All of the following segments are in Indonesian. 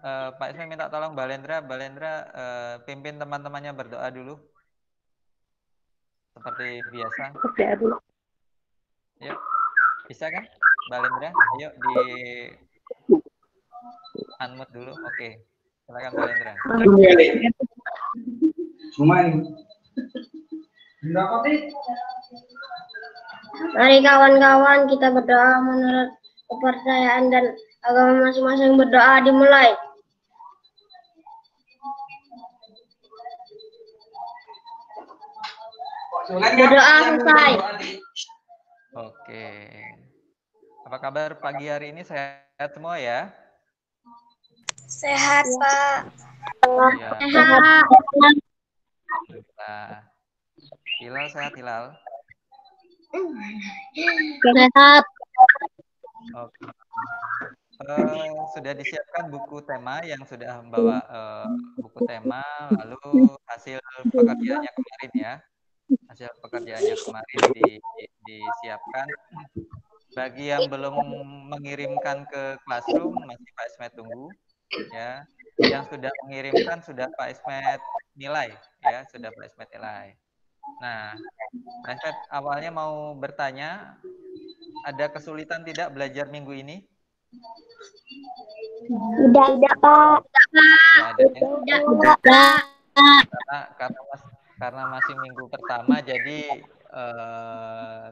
Pak Ismail minta tolong Mbak Lendra pimpin teman-temannya berdoa dulu seperti biasa. Berdoa dulu. Yuk, bisa kan Mbak Lendra? Ayo di unmute dulu. Oke, silakan Mbak Lendra. Mari kawan-kawan kita berdoa menurut kepercayaan dan agama masing-masing. Berdoa dimulai. Berdoa selesai. Oke. Apa kabar pagi hari ini? Sehat semua ya? Sehat, Pak. Ya. Sehat. Nah, Hilal sehat Hilal? Sehat. Oke. Sudah disiapkan buku tema yang sudah membawa buku tema, lalu hasil pekerjaannya kemarin ya. Hasil pekerjaannya kemarin disiapkan. Bagi yang belum mengirimkan ke Classroom, masih Pak Ismet tunggu. Ya, yang sudah mengirimkan sudah Pak Ismet nilai, ya sudah Pak Ismet nilai. Nah, Pak Ismet awalnya mau bertanya, ada kesulitan tidak belajar minggu ini? Tidak, Pak. Nggak ada ya? Tidak, Pak. Karena masih minggu pertama, jadi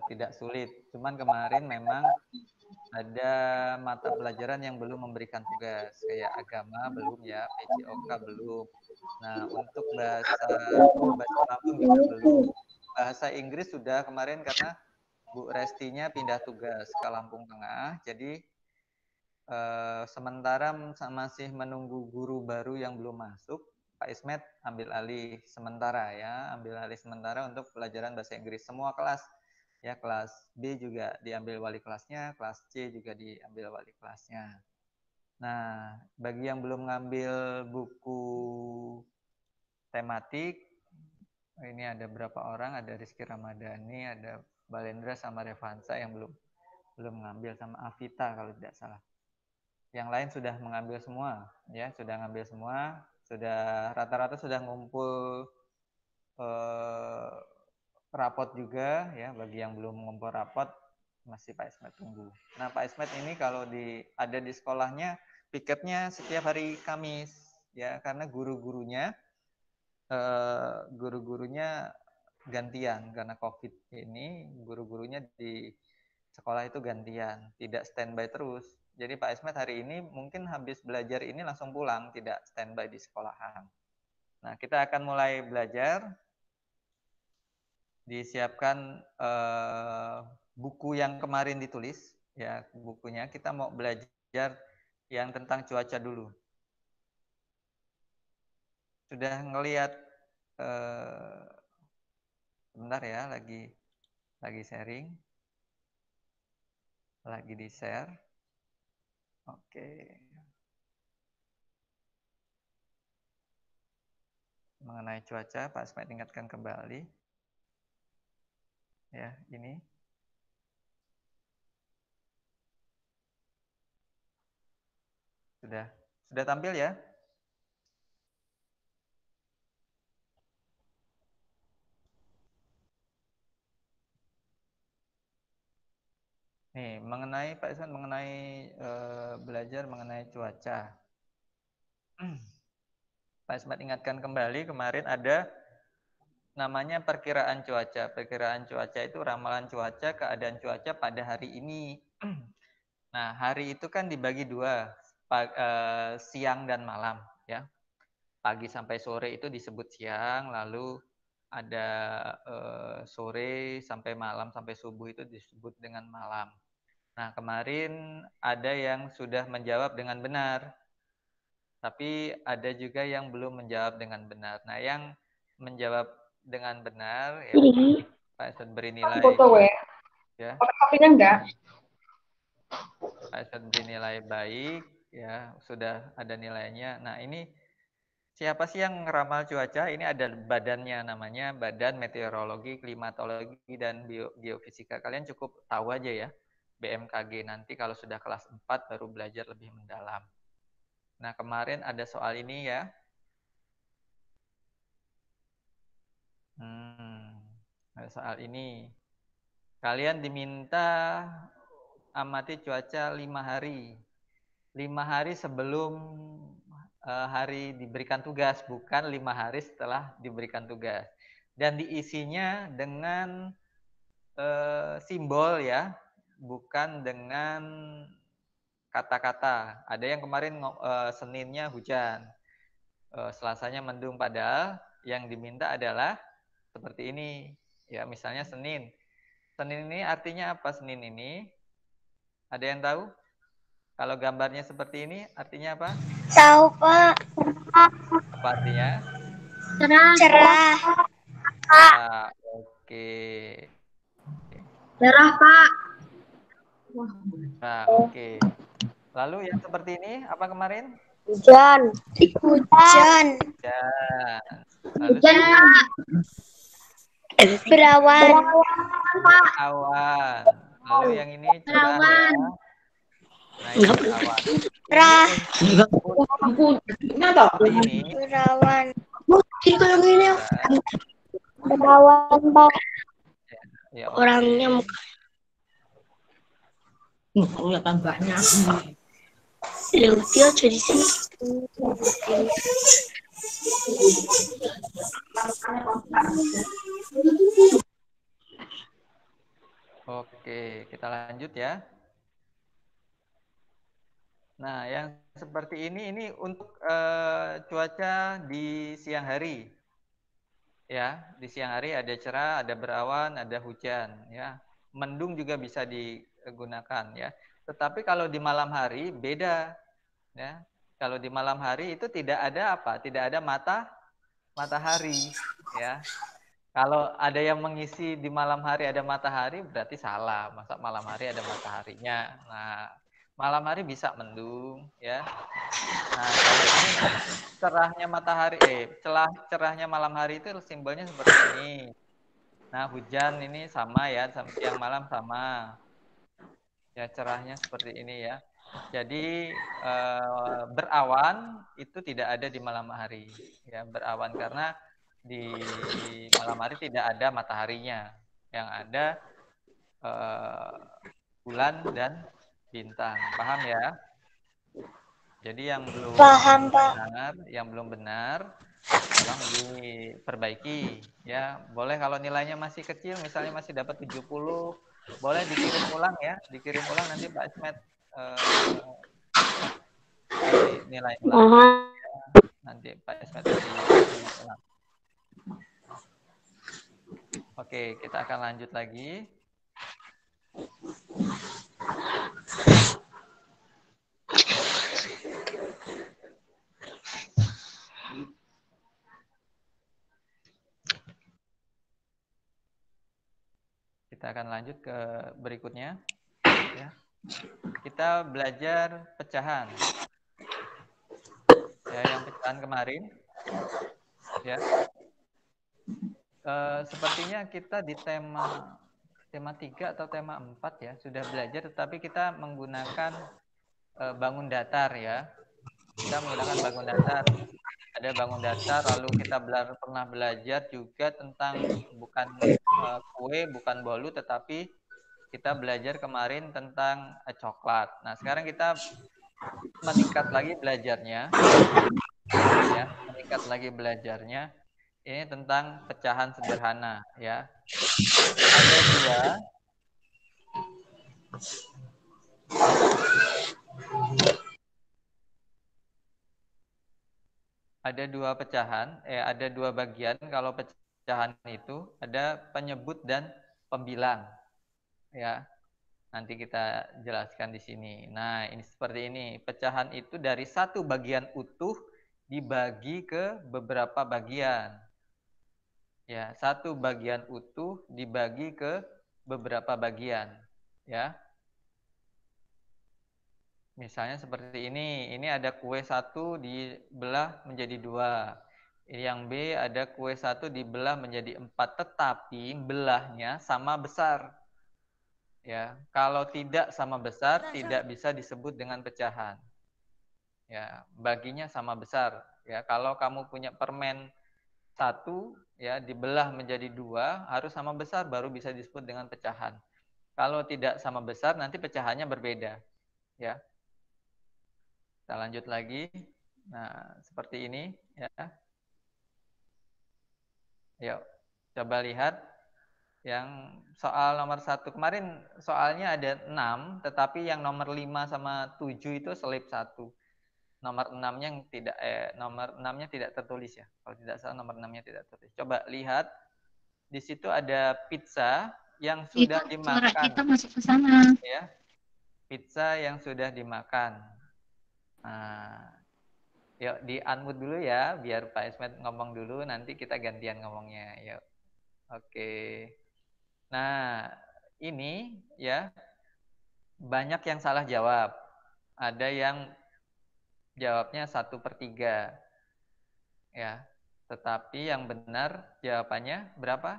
tidak sulit. Cuman kemarin memang ada mata pelajaran yang belum memberikan tugas, kayak agama belum ya, PJOK belum. Nah, untuk bahasa Lampung juga belum. Bahasa Inggris sudah kemarin karena Bu Restinya pindah tugas ke Lampung Tengah, jadi sementara masih menunggu guru baru yang belum masuk. Pak Ismet ambil alih sementara ya, ambil alih sementara untuk pelajaran bahasa Inggris semua kelas. Ya, kelas B juga diambil wali kelasnya, kelas C juga diambil wali kelasnya. Nah, bagi yang belum ngambil buku tematik, ini ada berapa orang? Ada Rizky Ramadhani, ada Balendra sama Revansa yang belum ngambil, sama Avita kalau tidak salah. Yang lain sudah mengambil semua, ya sudah ngambil semua, sudah rata-rata sudah ngumpul rapot juga ya. Bagi yang belum ngumpul rapot masih Pak Ismet tunggu. Nah, Pak Ismet ini kalau ada di sekolahnya piketnya setiap hari Kamis ya, karena guru-gurunya gantian karena COVID ini, guru-gurunya di sekolah itu gantian, tidak standby terus. Jadi Pak Ismet hari ini mungkin habis belajar ini langsung pulang, tidak standby di sekolahan. Nah, kita akan mulai belajar. Disiapkan buku yang kemarin ditulis, ya bukunya. Kita mau belajar yang tentang cuaca dulu. Sudah ngelihat sebentar ya, lagi sharing, lagi di share. Oke. Mengenai cuaca, Pak Ismet ingatkan kembali. Ya, ini. Sudah tampil ya? Nih, mengenai Pak Ismet mengenai belajar mengenai cuaca. Pak Ismet ingatkan kembali, kemarin ada namanya perkiraan cuaca. Perkiraan cuaca itu ramalan cuaca, keadaan cuaca pada hari ini. Nah, hari itu kan dibagi dua, siang dan malam ya. Pagi sampai sore itu disebut siang, lalu ada sore sampai malam sampai subuh itu disebut dengan malam. Nah, kemarin ada yang sudah menjawab dengan benar, tapi ada juga yang belum menjawab dengan benar. Nah, yang menjawab dengan benar ya Pak Esat beri nilai ya. Pak Esat beri nilai baik ya, sudah ada nilainya. Nah, ini siapa sih yang ngeramal cuaca? Ini ada badannya, namanya Badan Meteorologi, Klimatologi dan Geofisika. Kalian cukup tahu aja ya, BMKG. Nanti kalau sudah kelas 4 baru belajar lebih mendalam. Nah, kemarin ada soal ini ya. Ada soal ini. Kalian diminta amati cuaca 5 hari. 5 hari sebelum hari diberikan tugas, bukan 5 hari setelah diberikan tugas. Dan diisinya dengan simbol ya, bukan dengan kata-kata. Ada yang kemarin Seninnya hujan, Selasanya mendung, padahal yang diminta adalah seperti ini. Ya, misalnya Senin. Senin ini artinya apa Senin ini? Ada yang tahu? Kalau gambarnya seperti ini artinya apa? Tahu, Pak. Apa artinya? Cerah. Ah, oke. Cerah, Pak. Nah, oke. Lalu yang seperti ini apa kemarin? Hujan. Hujan. Hujan. Lalu Hujan, seperti Pak. ini? Berawan. Berawan. Lalu yang ini cerah ya. Nah, ini berawan. Cerah. Ini Berawan. ya, Berawan, Pak. ya oke. Orangnya Udah tambahnya. dia jadi sini. Oke, kita lanjut ya. Nah, yang seperti ini untuk cuaca di siang hari. Ya, di siang hari ada cerah, ada berawan, ada hujan ya. Mendung juga bisa digunakan ya. Tetapi kalau di malam hari beda ya. Kalau di malam hari itu tidak ada apa? Tidak ada matahari ya. Kalau ada yang mengisi di malam hari ada matahari berarti salah. Masa malam hari ada mataharinya. Nah, malam hari bisa mendung ya. Nah, kalau ini cerahnya matahari cerahnya malam hari itu simbolnya seperti ini. Nah, hujan ini sama ya, siang malam sama. Ya, cerahnya seperti ini ya. Jadi berawan itu tidak ada di malam hari. Ya, berawan karena di malam hari tidak ada mataharinya. Yang ada bulan dan bintang. Paham ya? Jadi yang belum Paham, Pak. benar, yang belum benar tolong diperbaiki ya. Boleh kalau nilainya masih kecil, misalnya masih dapat 70, boleh dikirim ulang ya, dikirim ulang nanti Pak Ismet kasih nilai ulang. Ya, nanti Pak Ismet kasih nilai ulang. Oke, kita akan lanjut lagi. Kita akan lanjut ke berikutnya. Ya. Kita belajar pecahan. Ya, yang pecahan kemarin. Ya. Sepertinya kita di tema 3 atau tema 4 ya, sudah belajar, tetapi kita menggunakan bangun datar ya. Kita menggunakan bangun datar. Ada bangun datar, lalu kita pernah belajar juga tentang bukan kue, bukan bolu, tetapi kita belajar kemarin tentang coklat. Nah, sekarang kita meningkat lagi belajarnya. Ya, meningkat lagi belajarnya. Ini tentang pecahan sederhana ya. Ada dua bagian kalau pecahan itu, ada penyebut dan pembilang. Ya. Nanti kita jelaskan di sini. Nah, ini seperti ini. Pecahan itu dari satu bagian utuh dibagi ke beberapa bagian. Ya, satu bagian utuh dibagi ke beberapa bagian. Ya. Misalnya seperti ini. Ini ada kue 1 dibelah menjadi 2. Yang B ada kue 1 dibelah menjadi 4, tetapi belahnya sama besar. Ya, kalau tidak sama besar tidak bisa disebut dengan pecahan. Ya, baginya sama besar. Ya, kalau kamu punya permen 1, ya, dibelah menjadi 2 harus sama besar baru bisa disebut dengan pecahan. Kalau tidak sama besar nanti pecahannya berbeda. Ya. Kita lanjut lagi. Nah, seperti ini, ya. Yuk, coba lihat yang soal nomor 1. Kemarin soalnya ada 6, tetapi yang nomor 5 sama 7 itu selip 1. Nomor 6-nya tidak tertulis ya. Kalau tidak salah nomor 6-nya tidak tertulis. Coba lihat. Di situ ada pizza yang sudah dimakan. Suara kita masuk ke sana. Ya. Pizza yang sudah dimakan. Nah, yuk di-unmute dulu ya, biar Pak Ismet ngomong dulu, nanti kita gantian ngomongnya. Yuk. Oke. Nah, ini ya banyak yang salah jawab. Ada yang jawabnya 1/3. Ya. Tetapi yang benar jawabannya berapa?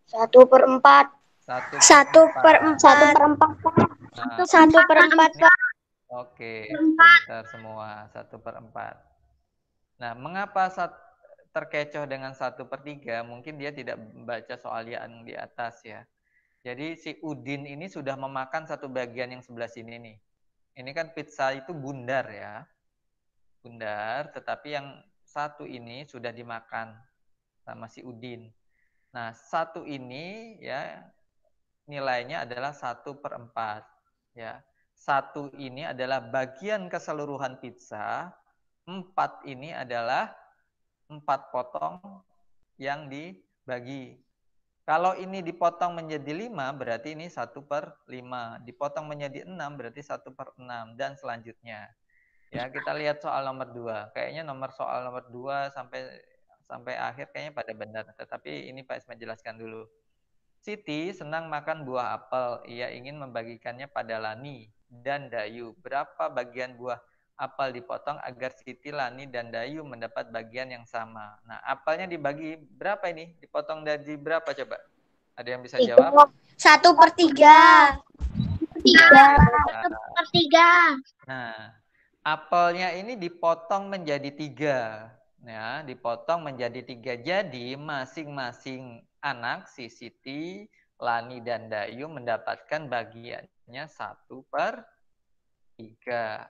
1/4. 1/4. Nah, 1/4. oke, pintar semua. 1/4. Nah, mengapa terkecoh dengan 1/3? Mungkin dia tidak membaca soal yang di atas ya. Jadi si Udin ini sudah memakan satu bagian yang sebelah sini nih. Ini kan pizza itu bundar ya. Bundar, tetapi yang satu ini sudah dimakan sama si Udin. Nah, satu ini ya nilainya adalah 1/4. Ya. 1 ini adalah bagian keseluruhan pizza. 4 ini adalah 4 potong yang dibagi. Kalau ini dipotong menjadi 5, berarti ini 1/5. Dipotong menjadi 6, berarti 1/6. Dan selanjutnya. Ya, kita lihat soal nomor 2. Kayaknya soal nomor 2 sampai akhir kayaknya pada benar. Tetapi ini Pak Ismail jelaskan dulu. Siti senang makan buah apel. Ia ingin membagikannya pada Lani dan Dayu. Berapa bagian buah apel dipotong agar Siti, Lani, dan Dayu mendapat bagian yang sama? Nah, apelnya dibagi berapa ini? Dipotong dari berapa coba? Ada yang bisa jawab? 1/3. 1/3. Nah, apelnya ini dipotong menjadi 3. Ya, dipotong menjadi 3. Jadi masing-masing anak si Siti, Lani, dan Dayu mendapatkan bagiannya 1/3.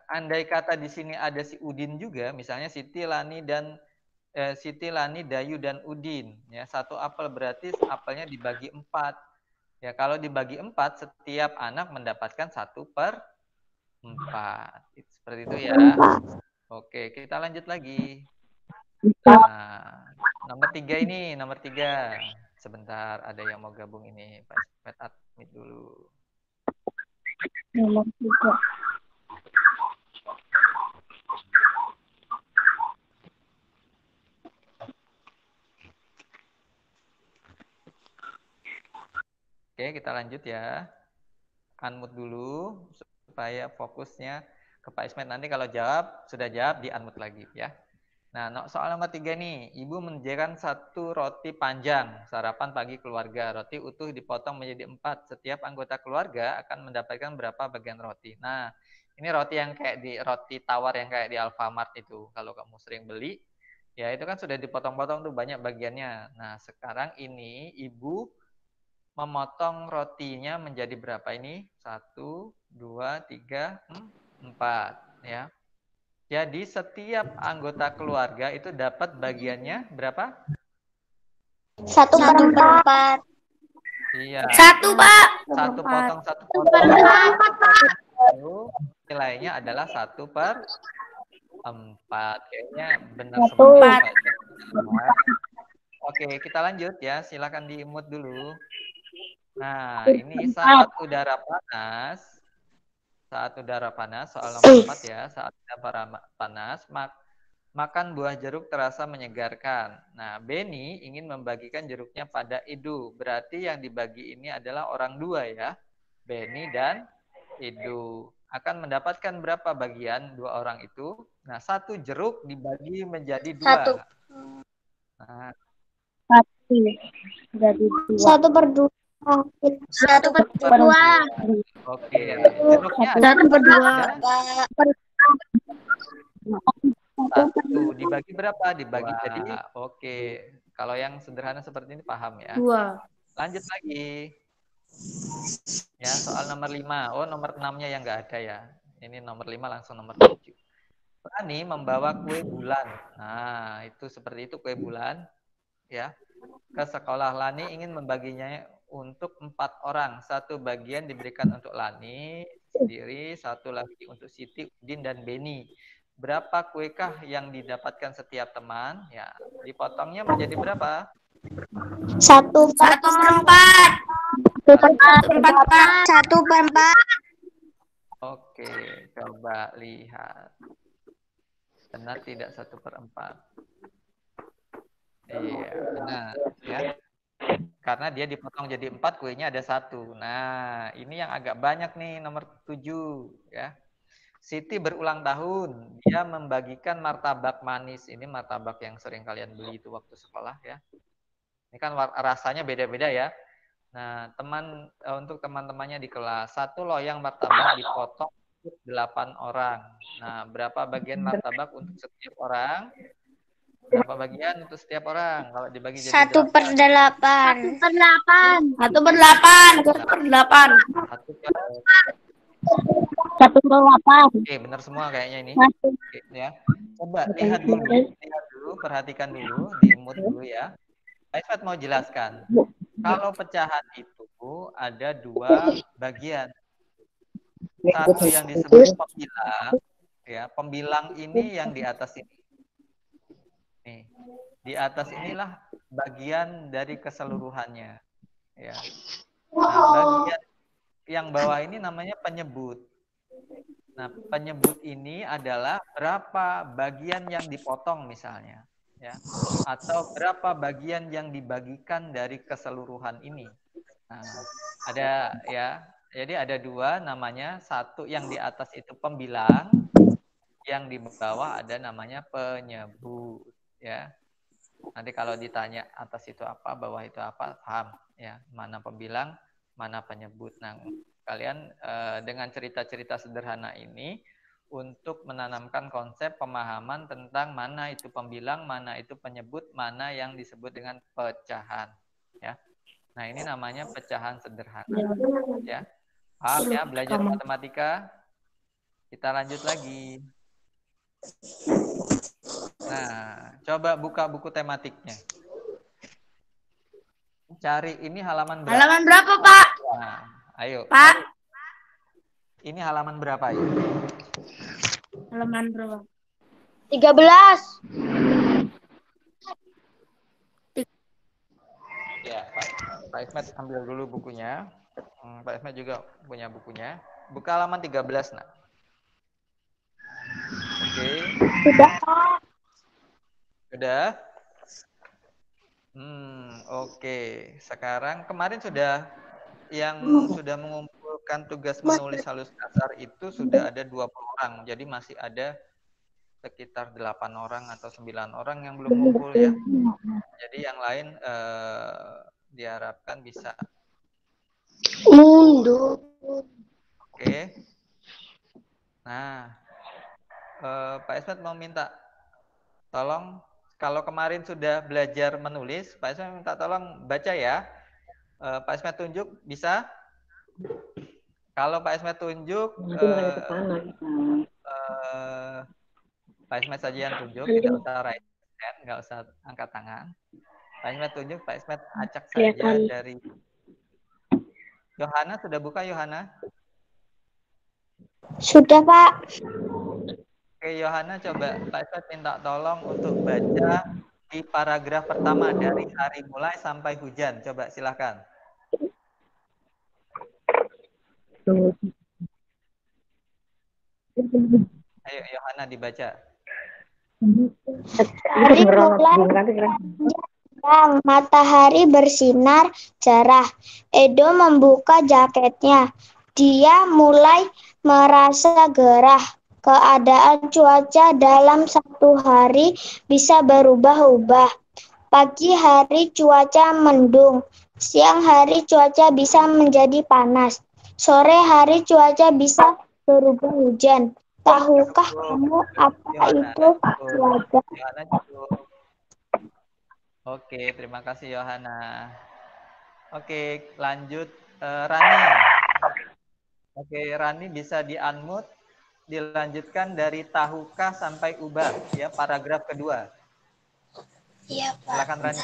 Andai kata di sini ada si Udin juga, misalnya Siti, Lani, Dayu, dan Udin. Ya, satu apel berarti apelnya dibagi 4. Ya, kalau dibagi 4, setiap anak mendapatkan 1/4. Seperti itu ya. Oke, kita lanjut lagi. Nah, nomor 3 ini, nomor 3. Sebentar, ada yang mau gabung ini. Pak Ismet admit dulu. Nomor 3. Oke, kita lanjut ya. Unmute dulu supaya fokusnya ke Pak Ismet. Nanti kalau sudah jawab di unmute lagi ya. Nah, soal nomor 3 nih. Ibu menyediakan 1 roti panjang, sarapan pagi keluarga. Roti utuh dipotong menjadi 4. Setiap anggota keluarga akan mendapatkan berapa bagian roti. Nah, ini roti yang kayak roti tawar yang kayak di Alfamart itu. Kalau kamu sering beli, ya itu kan sudah dipotong-potong tuh banyak bagiannya. Nah, sekarang ini ibu memotong rotinya menjadi berapa ini? 1, 2, 3, 4. Ya. Jadi setiap anggota keluarga itu dapat bagiannya berapa? 1/4. Iya. 1, Pak. 1 potong 1 potong. Nilainya adalah 1/4. Kayaknya benar semua. Oke, kita lanjut ya. Silakan di-mute dulu. Nah, ini saat udara panas. Saat udara panas, soal nomor 4 ya. Saat udara panas, makan buah jeruk terasa menyegarkan. Nah, Beni ingin membagikan jeruknya pada Idu. Berarti yang dibagi ini adalah orang 2 ya. Beni dan Idu. Akan mendapatkan berapa bagian 2 orang itu? Nah, 1 jeruk dibagi menjadi 2. 1. Nah, 1/2. 1/2. Oke, jeruknya ada 1/2. 1. Dibagi berapa? Dibagi jadi oke. Kalau yang sederhana seperti ini paham ya. 2. Lanjut lagi. Ya, soal nomor 5. Oh, nomor 6-nya yang nggak ada ya. Ini nomor 5 langsung nomor 7. Rani membawa kue bulan. Nah, itu seperti itu kue bulan. Ya. Ke sekolah. Lani ingin membaginya untuk 4 orang. 1 bagian diberikan untuk Lani sendiri, 1 lagi untuk Siti, Udin, dan Beni. Berapa kuekah yang didapatkan setiap teman? Ya, dipotongnya menjadi berapa? 1/4. 1/4. Oke, coba lihat. Benar tidak 1/4? Iya, benar. Ya. Karena dia dipotong jadi 4, kuenya ada 1. Nah, ini yang agak banyak nih, nomor 7. Ya. Siti berulang tahun. Dia membagikan martabak manis. Ini martabak yang sering kalian beli itu waktu sekolah ya. Ini kan rasanya beda-beda ya. Nah, untuk teman-temannya di kelas, 1 loyang martabak dipotong untuk 8 orang. Nah, berapa bagian martabak untuk setiap orang? Berapa bagian untuk setiap orang? Kalau dibagi jadi 1/8. 1/8. 1/8. Oke, benar semua kayaknya ini. Oke, ya. Coba lihat dulu, perhatikan dulu, di mood dulu ya. Pak Ismet mau jelaskan. Kalau pecahan itu ada 2 bagian. Satu yang disebut pembilang, ya. Pembilang ini yang di atas ini. Nih, di atas inilah bagian dari keseluruhannya, ya. Nah, bagian yang bawah ini namanya penyebut. Nah, penyebut ini adalah berapa bagian yang dipotong misalnya, ya. Atau berapa bagian yang dibagikan dari keseluruhan ini. Nah, ada ya. Jadi ada 2 namanya, 1 yang di atas itu pembilang, yang di bawah ada namanya penyebut, ya. Nanti kalau ditanya atas itu apa, bawah itu apa, paham ya, mana pembilang, mana penyebut. Nah, kalian dengan cerita-cerita sederhana ini untuk menanamkan konsep pemahaman tentang mana itu pembilang, mana itu penyebut, mana yang disebut dengan pecahan, ya. Nah, ini namanya pecahan sederhana, ya. Paham ya, belajar matematika? Kita lanjut lagi. Nah, coba buka buku tematiknya. Cari ini halaman berapa? Halaman berapa, Pak? Nah, ayo. Pak. Ini halaman berapa ya? Halaman berapa? 13. Ya, Pak Ismet ambil dulu bukunya. Pak Ismet juga punya bukunya. Buka halaman 13, nak. Oke. Sudah? Oke. Sekarang kemarin sudah mengumpulkan tugas menulis halus kasar itu sudah ada 20 orang. Jadi masih ada sekitar 8 orang atau 9 orang yang belum ngumpul ya. Jadi yang lain diharapkan bisa mundur. Oke. Nah, Pak Ismet mau minta tolong, kalau kemarin sudah belajar menulis, Pak Ismet minta tolong baca ya. Pak Ismet tunjuk, bisa? Kalau Pak Ismet tunjuk, Pak Ismet saja yang tunjuk, tidak usah raise hand, nggak usah angkat tangan. Pak Ismet tunjuk, Pak Ismet acak saja dari Yohana. Sudah buka Yohana? Sudah, Pak. Oke, Yohana, coba Pak Ismet minta tolong untuk baca di paragraf pertama dari hari mulai sampai hujan. Coba silakan. Ayo Yohana dibaca. Hari mulai matahari bersinar cerah. Edo membuka jaketnya. Dia mulai merasa gerah. Keadaan cuaca dalam 1 hari bisa berubah-ubah. Pagi hari cuaca mendung. Siang hari cuaca bisa menjadi panas. Sore hari cuaca bisa berubah hujan. Tahukah kamu apa Yohana itu cukup. cuaca? Yohana cukup. Oke, terima kasih Yohana. Oke, lanjut Rani. Oke, Rani bisa di-unmute, dilanjutkan dari tahukah sampai ubah, ya, paragraf kedua. Iya, Pak. Silakan Rani.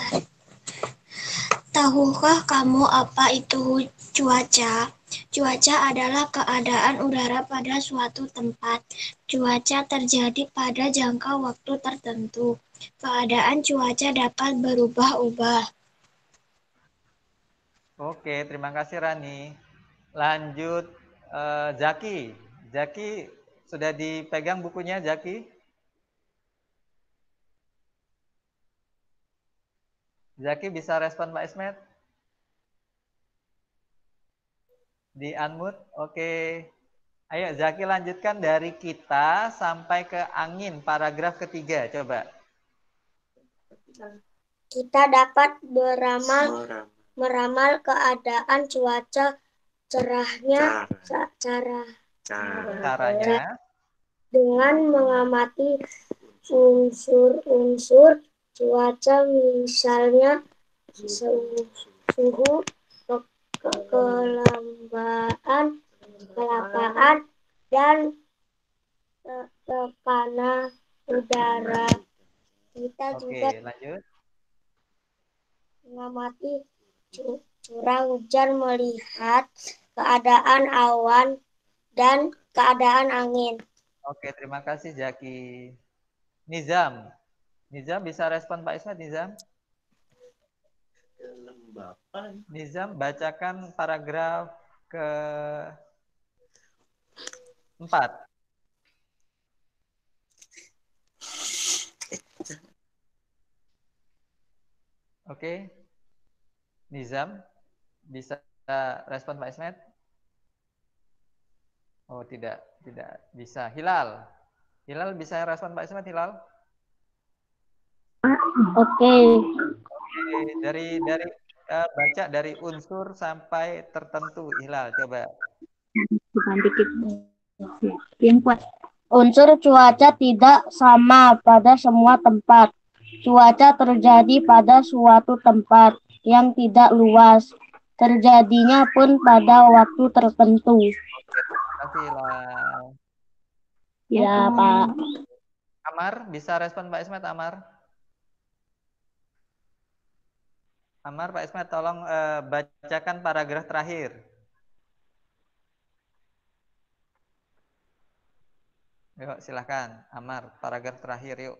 Tahukah kamu apa itu cuaca? Cuaca adalah keadaan udara pada suatu tempat. Cuaca terjadi pada jangka waktu tertentu. Keadaan cuaca dapat berubah-ubah. Oke, terima kasih Rani. Lanjut Zaki. Zaki sudah dipegang bukunya Zaki? Zaki bisa respon Pak Ismet? Di unmute, oke. Ayo Zaki lanjutkan dari kita sampai ke angin, paragraf ketiga, coba. Kita dapat meramal keadaan cuaca cerahnya Caranya, dengan mengamati unsur-unsur cuaca, misalnya suhu, kelapaan, dan tekanan udara. Kita juga oke, lanjut. mengamati curah hujan, melihat keadaan awan dan keadaan angin. Oke, terima kasih Zaki. Nizam. Nizam bisa respon Pak Ismet, Nizam? Nizam bacakan paragraf ke-4. Oke. Nizam bisa respon Pak Ismet? Oh, tidak bisa. Hilal. Hilal bisa respon Pak Ismet, Hilal? Oke. Oke, dari baca dari unsur sampai tertentu, Hilal, coba. Yang kuat. Unsur cuaca tidak sama pada semua tempat. Cuaca terjadi pada suatu tempat yang tidak luas. Terjadinya pun pada waktu tertentu. Oke, terima kasih, Hilal. Ya, Pak. Amar, bisa respon Pak Ismet, Amar? Amar, Pak Ismet, tolong bacakan paragraf terakhir. Yuk, silahkan. Amar, paragraf terakhir, yuk.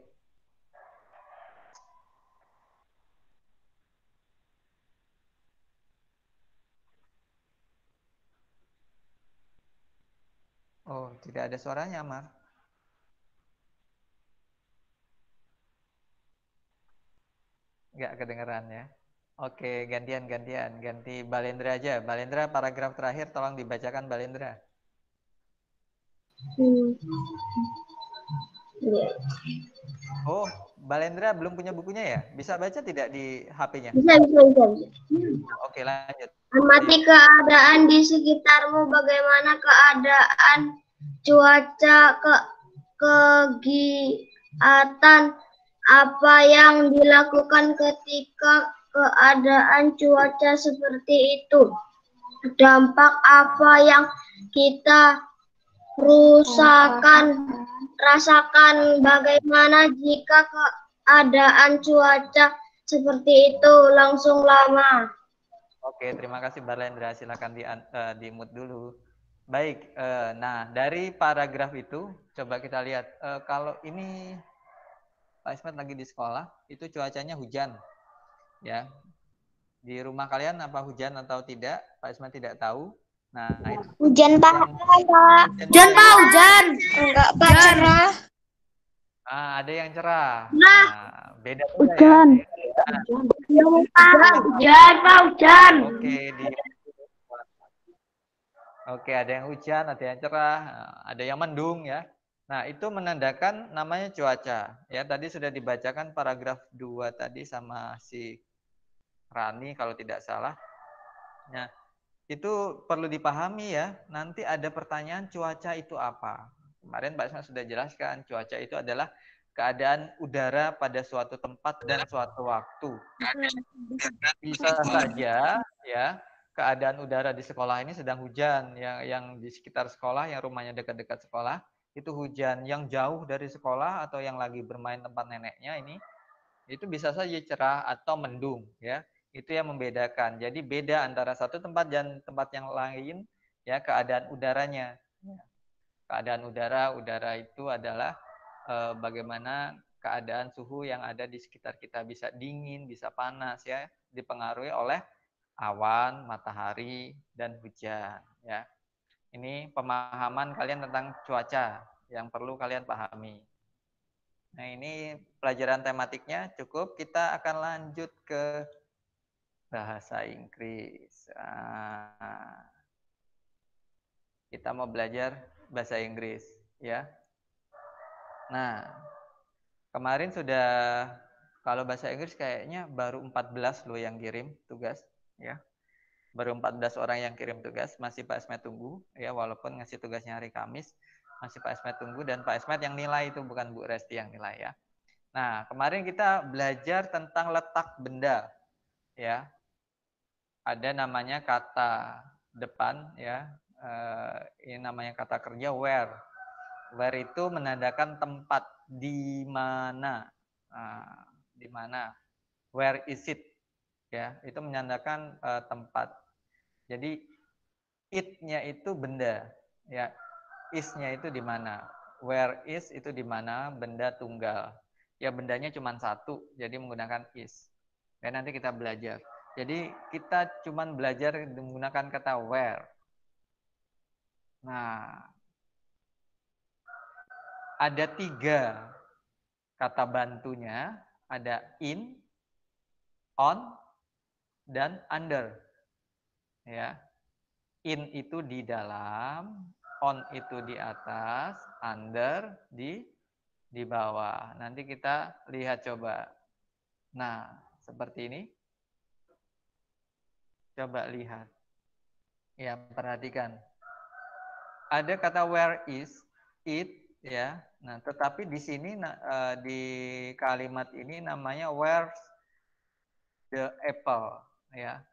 Oh, tidak ada suaranya, Amar. Nggak kedengeran ya. Oke, ganti Balendra aja. Balendra, paragraf terakhir tolong dibacakan Balendra. Oh, Balendra belum punya bukunya ya? Bisa baca tidak di HP-nya? Bisa. Oke, lanjut. Amati keadaan di sekitarmu, bagaimana keadaan cuaca, kegiatan apa yang dilakukan ketika keadaan cuaca seperti itu. Dampak apa yang kita rasakan, bagaimana jika keadaan cuaca seperti itu langsung lama. Oke, terima kasih Balendra. Silakan di mute dulu. Baik, nah dari paragraf itu coba kita lihat. Kalau ini Pak Ismet lagi di sekolah, itu cuacanya hujan, ya. Di rumah kalian apa hujan atau tidak? Pak Ismet tidak tahu. Nah, itu Hujan, Pak. Hujan, Pak, hujan. Enggak, Pak, cerah. Ada yang cerah. Nah, beda ya. hujan. Hujan, Pak, hujan. Oke, ada yang hujan, ada yang cerah, ada yang mendung ya. Nah, itu menandakan namanya cuaca. Ya, tadi sudah dibacakan paragraf 2 tadi sama si Rani kalau tidak salah. Nah, itu perlu dipahami ya. Nanti ada pertanyaan cuaca itu apa? Kemarin Pak Isma sudah jelaskan, cuaca itu adalah keadaan udara pada suatu tempat dan suatu waktu. Bisa saja ya, keadaan udara di sekolah ini sedang hujan, yang di sekitar sekolah, yang rumahnya dekat-dekat sekolah, itu hujan. Yang jauh dari sekolah atau yang lagi bermain tempat neneknya ini, itu bisa saja cerah atau mendung ya. Itu yang membedakan. Jadi beda antara satu tempat dan tempat yang lain ya, keadaan udaranya. Keadaan udara itu adalah bagaimana keadaan suhu yang ada di sekitar kita, bisa dingin, bisa panas ya, dipengaruhi oleh awan, matahari, dan hujan ya. Ini pemahaman kalian tentang cuaca yang perlu kalian pahami. Nah, ini pelajaran tematiknya cukup. Kita akan lanjut ke bahasa Inggris. Kita mau belajar bahasa Inggris ya. Nah, kemarin sudah, kalau bahasa Inggris kayaknya baru 14 loh yang kirim tugas ya. Baru 14 orang yang kirim tugas, masih Pak Esmet tunggu ya, walaupun ngasih tugasnya hari Kamis, masih Pak Esmet tunggu, dan Pak Esmet yang nilai itu, bukan Bu Resti yang nilai ya. Nah, kemarin kita belajar tentang letak benda ya. Ada namanya kata depan ya. Ini namanya kata kerja where. Where itu menandakan tempat, di mana. Di mana. Where is it? Ya, itu menandakan tempat. Jadi it-nya itu benda, ya. Is-nya itu di mana. Where is itu di mana, benda tunggal. Ya, bendanya cuma satu, jadi menggunakan is. Dan nanti kita belajar. Jadi kita cuma belajar menggunakan kata where. Nah, ada 3 kata bantunya, ada in, on, dan under. Ya. In itu di dalam, on itu di atas, under di bawah. Nanti kita lihat coba. Nah, seperti ini. Coba lihat. Ya, perhatikan. Ada kata where is, it ya. Nah, tetapi di sini di kalimat ini namanya where's the apple ya.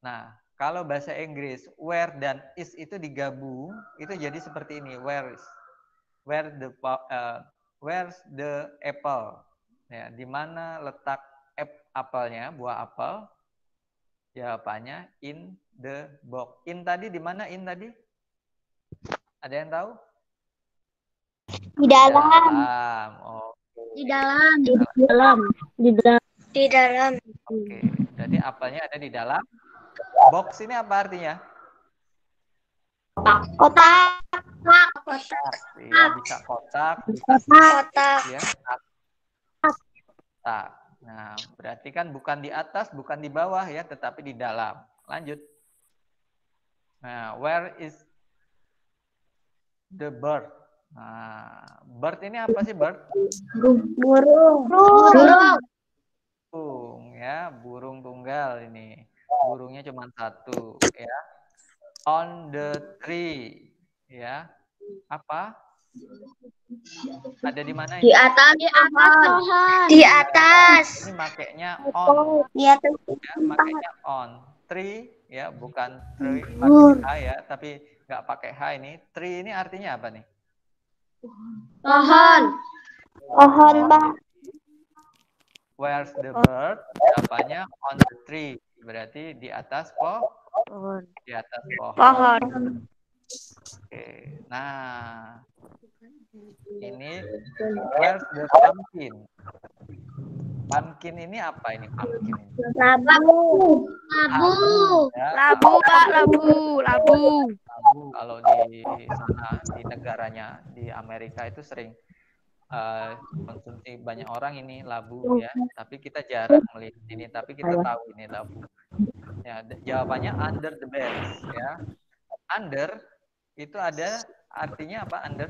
Nah, kalau bahasa Inggris where dan is itu digabung, itu jadi seperti ini, where's the apple ya, di mana letak apelnya, buah apel. Jawabannya in the box. In tadi di mana? In tadi ada yang tahu? Di dalam. Di dalam. Di dalam. Oke, jadi apelnya ada di dalam. Box ini apa artinya? Kotak. Kotak. Ya, bisa kotak, bisa Kotak. ya. Kotak. Nah, berarti kan bukan di atas, bukan di bawah ya, tetapi di dalam. Lanjut. Nah, where is the bird? Nah, bird ini apa sih bird? Burung. Burung ya, burung tunggal ini. Burungnya cuma 1 ya. On the tree ya. Apa? Ada di mana ini? Di atas pohon. Di atas. Ini makainya on. Di atas. Ya, makainya on. Tree ya, bukan tree pakai H ya, tapi nggak pakai H ini. Tree ini artinya apa nih? Pohon. Pohon, Pak. Where's the bird? Jawabannya on the tree. Berarti di atas pohon. Di atas pohon. Oke. Nah, ini where's the pumpkin? Pumpkin ini apa ini? Pumpkin ini? Labu. Ya, Labu, Pak. Labu. labu. Kalau di sana, di negaranya, di Amerika itu sering konsumsi banyak orang ini labu ya. Tapi kita jarang melihat ini, tapi kita tahu ini labu. Ya, jawabannya under the bed ya. Under itu ada artinya apa? Under?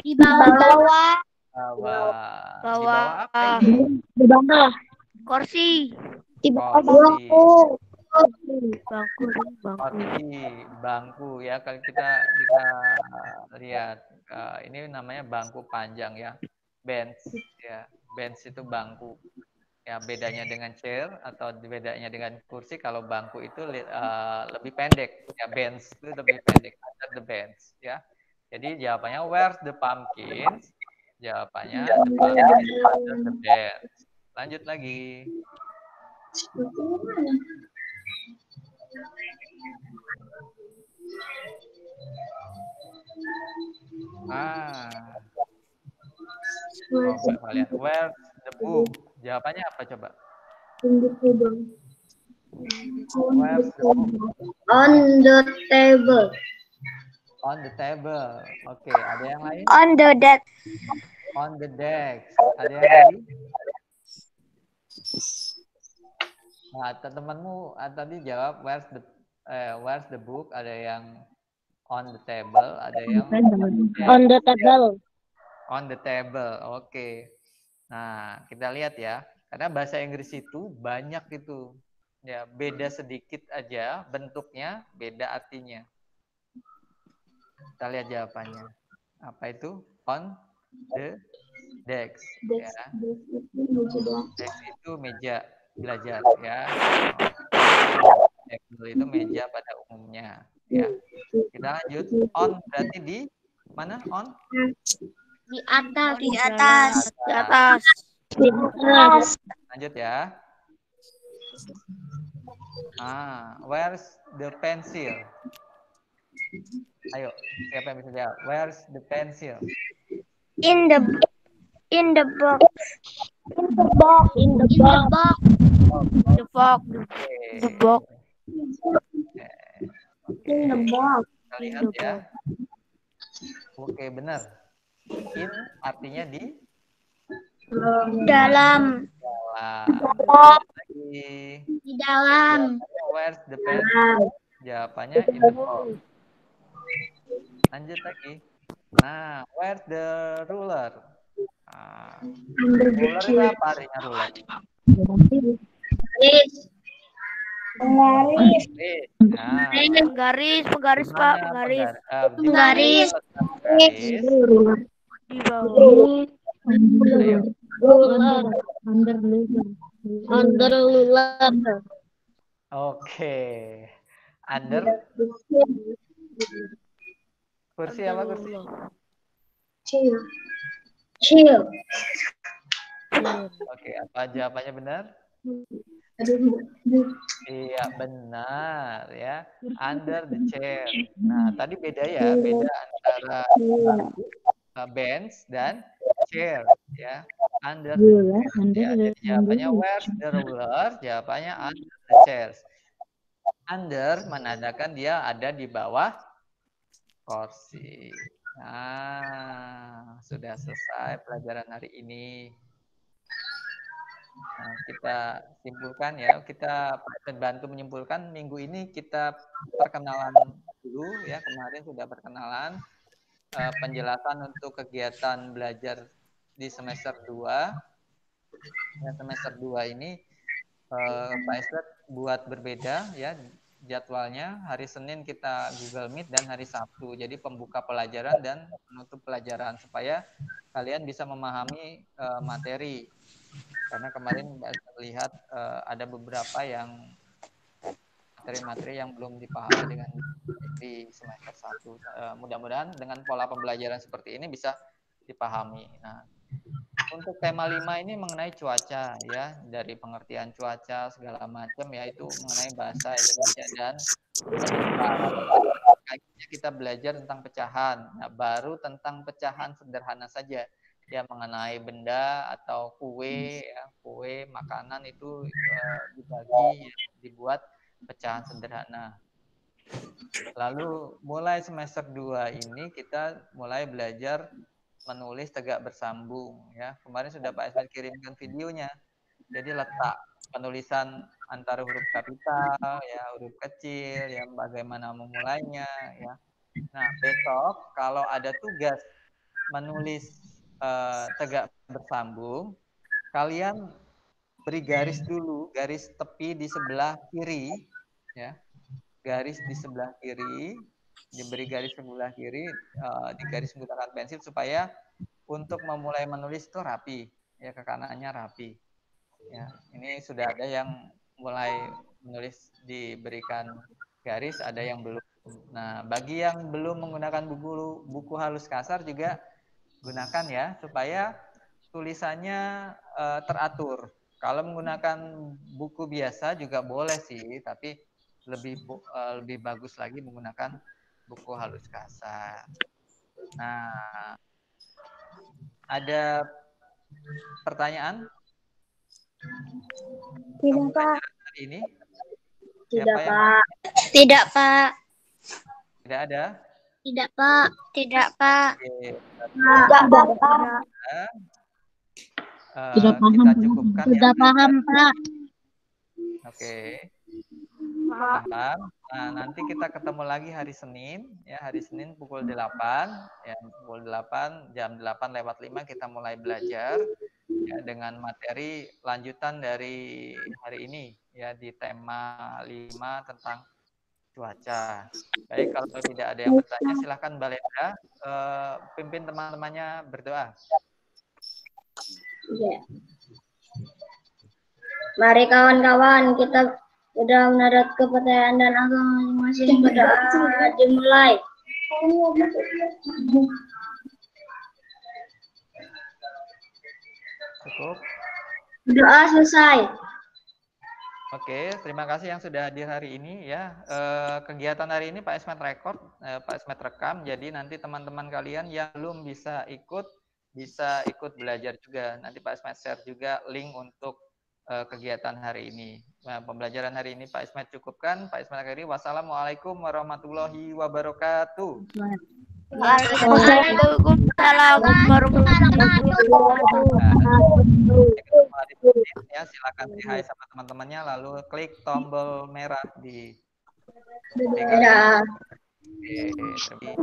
Di bawah. Bawah. Di bawah apa ini? Di bawah. Kursi. Di bawah. Kursi. Bangku. Kursi, bangku ya. Kalau kita lihat ini namanya bangku panjang ya, bench ya. Bench itu bangku. Ya bedanya dengan chair atau bedanya dengan kursi, kalau bangku itu lebih pendek ya, bench itu lebih pendek, under the bench ya. Jadi jawabannya where's the pumpkins? Jawabannya the pumpkins under the bench. Lanjut lagi. Coba kalian, where's the book? Jawabannya apa coba? Where's the book? On the table. On the table. Oke, ada yang lain? On the desk. On the desk. Ada yang lagi? Nah, teman-temanmu tadi jawab where's the book? Ada yang on the table, ada yang On the table. on the table. Oke. Nah, kita lihat ya. Karena bahasa Inggris itu banyak itu. Ya, beda sedikit aja bentuknya, beda artinya. Kita lihat jawabannya. Apa itu? On the desk. Ya. Desk itu meja belajar ya. Table itu meja pada umumnya. Ya. Kita lanjut. On berarti di mana? On? Di atas. Di atas. Di atas. Lanjut ya. Where's the pencil? Ayo, siapa yang bisa jawab? Where's the pencil? In the box. In the box. The box. The box. The box. In the box. Kita lihat ya. Oke, benar. In artinya di Dalam. Lagi. Di dalam. Where's the pencil? Jawabannya in the box. Lanjut lagi. Nah, where's the ruler? Ruler itu apa artinya ruler? Penggaris. Nah, Penggaris, Pak. Penggaris. Penggaris. Di bawah. Ayo. Under ruler. Oke. Under kursi apa kursi? Chill. Oke, apa jawabannya benar? Iya, benar ya. Under the chair. Nah, tadi beda ya, beda antara bench dan chair ya. Under the chair. Ya, jadi jawabannya where's the ruler? Jawabannya under the chairs. Under menandakan dia ada di bawah kursi. Nah, sudah selesai pelajaran hari ini. Nah, kita simpulkan ya, kita bantu menyimpulkan minggu ini kita perkenalan dulu ya, kemarin sudah perkenalan penjelasan untuk kegiatan belajar di semester 2. Ya, semester 2 ini Pak Eslet buat berbeda ya jadwalnya. Hari Senin kita Google Meet dan hari Sabtu. Jadi pembuka pelajaran dan penutup pelajaran supaya kalian bisa memahami materi. Karena kemarin saya lihat ada beberapa yang materi-materi yang belum dipahami dengan di semester 1. Mudah-mudahan dengan pola pembelajaran seperti ini bisa dipahami. Nah, untuk tema 5 ini mengenai cuaca ya, dari pengertian cuaca segala macam ya, itu mengenai bahasa Indonesia dan kita belajar tentang pecahan. Nah, baru tentang pecahan sederhana saja. Ya, mengenai benda atau kue ya, kue makanan itu dibagi ya, dibuat pecahan sederhana. Lalu mulai semester 2 ini kita mulai belajar menulis tegak bersambung ya. Kemarin sudah Pak Esmen kirimkan videonya. Jadi letak penulisan antara huruf kapital ya, huruf kecil ya, bagaimana memulainya ya. Nah, besok kalau ada tugas menulis tegak bersambung, kalian beri garis dulu, garis tepi di sebelah kiri ya. Garis di sebelah kiri, diberi garis sebelah kiri, digaris menggunakan pensil supaya untuk memulai menulis itu rapi, ya, ke kanannya rapi. Ya, ini sudah ada yang mulai menulis diberikan garis, ada yang belum. Nah, bagi yang belum menggunakan buku halus kasar juga gunakan ya, supaya tulisannya teratur. Kalau menggunakan buku biasa juga boleh sih, tapi lebih bagus lagi menggunakan buku halus kasar. Nah, ada pertanyaan? Tidak, Pak. Hari ini? Tidak, Siapa yang Pak. Tidak, Pak. tidak ada? Tidak, Pak. Tidak, Pak. Oke, Tidak, Pak. kita cukupkan ya. Sudah paham, Pak. Oke. Paham. Nah, nanti kita ketemu lagi hari Senin ya, hari Senin pukul 8 ya, pukul 8 jam 8:05 kita mulai belajar ya dengan materi lanjutan dari hari ini ya di tema 5 tentang cuaca. Baik, kalau tidak ada yang bertanya silahkan Mbak Lenda pimpin teman-temannya berdoa. Ya. Mari kawan-kawan, kita sudah mendarat kepercayaan dan agama masing-masing, berdoa dimulai. Cukup. Doa selesai. Oke, terima kasih yang sudah hadir hari ini ya. Kegiatan hari ini Pak Esmet record, Pak Esmet rekam. Jadi nanti teman-teman kalian yang belum bisa ikut belajar juga. Nanti Pak Esmet share juga link untuk kegiatan hari ini. Nah, pembelajaran hari ini Pak Esmet cukupkan. Pak Esmet akhiri. Wassalamualaikum warahmatullahi wabarakatuh. Waalaikumsalam warahmatullahi wabarakatuh. Ya, silakan di hai sama teman-temannya lalu klik tombol merah di Dadah. Oke, terima kasih.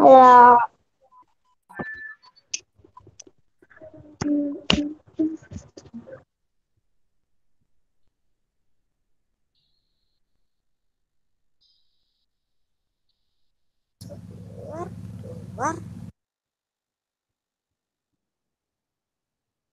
Keluar.